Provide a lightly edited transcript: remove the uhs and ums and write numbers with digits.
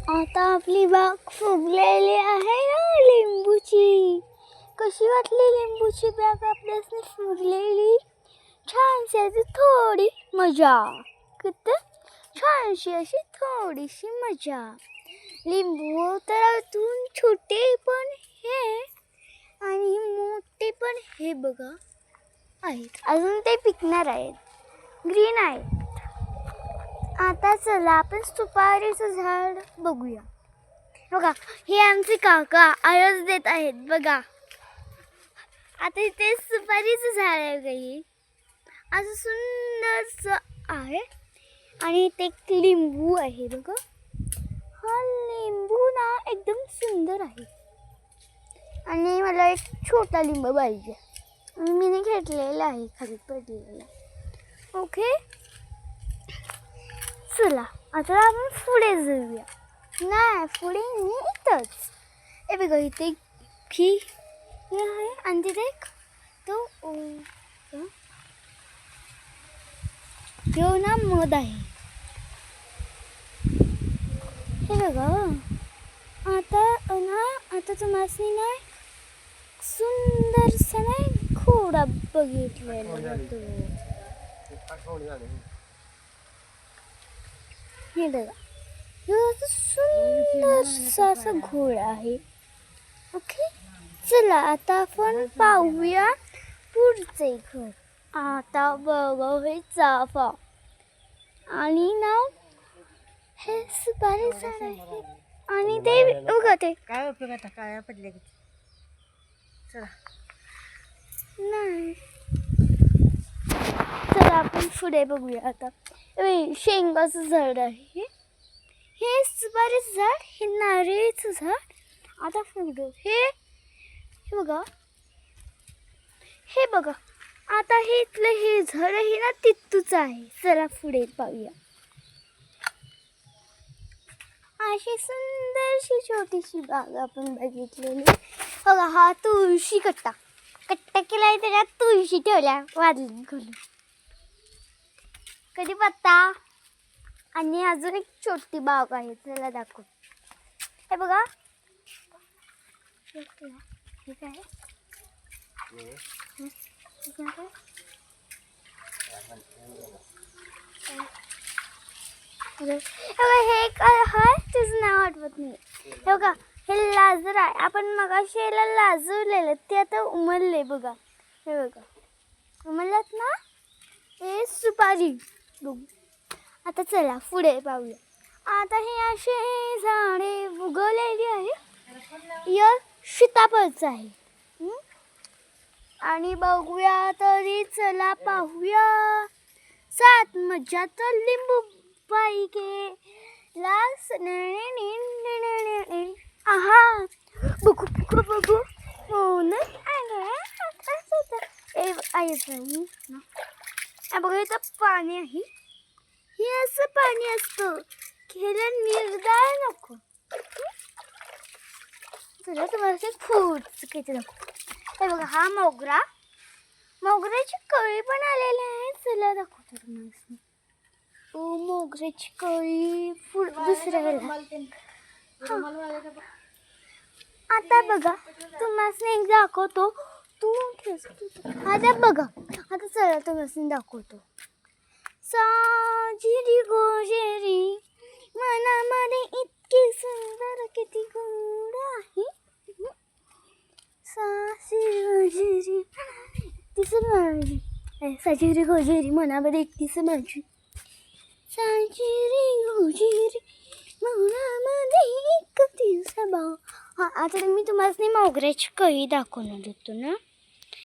आता आपली बाग फुगलेली आहे ना लिंबूची. कशी वाटली लिंबूची बाग आपल्यासनी फुगलेली? छानशी अशी थोडी मजा. किती छानशी अशी थोडीशी मजा. लिंबू तर अजून छोटे पण हे आणि मोठे पण हे बघा आहेत. अजून ते पिकणार आहेत, ग्रीन आहेत. आता चला आपण सुपारीचं झाड बघूया. बघा हे आमचे काका आळस देत आहेत बघा. आता इथे सुपारीचं झाड आहे काही असं सुंदरसं आहे आणि इथे एक लिंबू आहे बघा. हा लिंबू ना एकदम सुंदर आहे आणि मला एक छोटा लिंबू पाहिजे. मी घेतलेला आहे, खाली पडलेला. ओके चला आता आपण पुढे जाऊया. नाही पुढे नाही, इथंच. हे बघा इथे ही आहे आणि तिथे एक तो ह्यो ना मध आहे. हे बघा आता तुम्हाला ना सुंदरसा नाही घोडा बघितलेला. हे बघा सुंदरसा असा घोडा आहे. ओके चला आता आपण पाहूया पुढचे घर. आता बघा हे चाफा आणि ना हे सुपारी झाड आहे आणि ते उगवते. काय उपयोग आता काय पडले की चला नाही. चला आपण पुढे बघूया. आता शेंगाचं झाड आहे. हे सुपारीचं झाड, हे नारळीचं झाड. आता पुढे हे बघा, हे बघा. आता हे इथलं हे झाड आहे ना तिथूच आहे. चला पुढे पाहूया. अशी सुंदरशी छोटीशी बाग आपण बघितलेली. बघा हा तुळशी कट्टा केलाय, त्याच्यात तुळशी ठेवल्या वाजून खोलून कधी पत्ता. आणि अजून एक छोटी बाग आहे, चला दाखव. हे बघा ठीक आहे. हे काय आहे त्याचं नाव आठवत नाही. हे बघा हे लाजर आहे. आपण मगाशी याला लाजवलेलं ते आता उमलले बघा. हे बघा उमलत ना, हे सुपारी बघू. आता चला पुढे पाहूया. आता हे असे झाडे उगवलेली आहे. या सीताफळचं आहे. आणि बघूया तरी चला पाहूया. सात मजा तर लिंबू बाई के लास आहा बघू बघू बघू हो ना. बघा इथं पाणी आहे. हे असं पाणी असतं, खेळायला निर्धार नको. चला तुम्हाला फूड किती नको. हे बघा हा मोगऱ्याची कळी पण आलेली आहे. चला दाखवतो तुम्हाला. मोगऱ्याची कळी फुल दुसऱ्याला. आता बघा तुम्हाला एक दाखवतो. तू आता बघा. आता चला तुम्हाला दाखवतो. साजिरी गोजेरी मनामध्ये इतकी सुंदर किती गोड आहे. साजिरी साजिरी गोजेरी मनामध्ये इतकीच माझी. साजिरी गोजेरी मनामध्ये एक दिवसा बा. हा आता मी तुम्हाला मोगऱ्याची कळी दाखवणार होतो ना.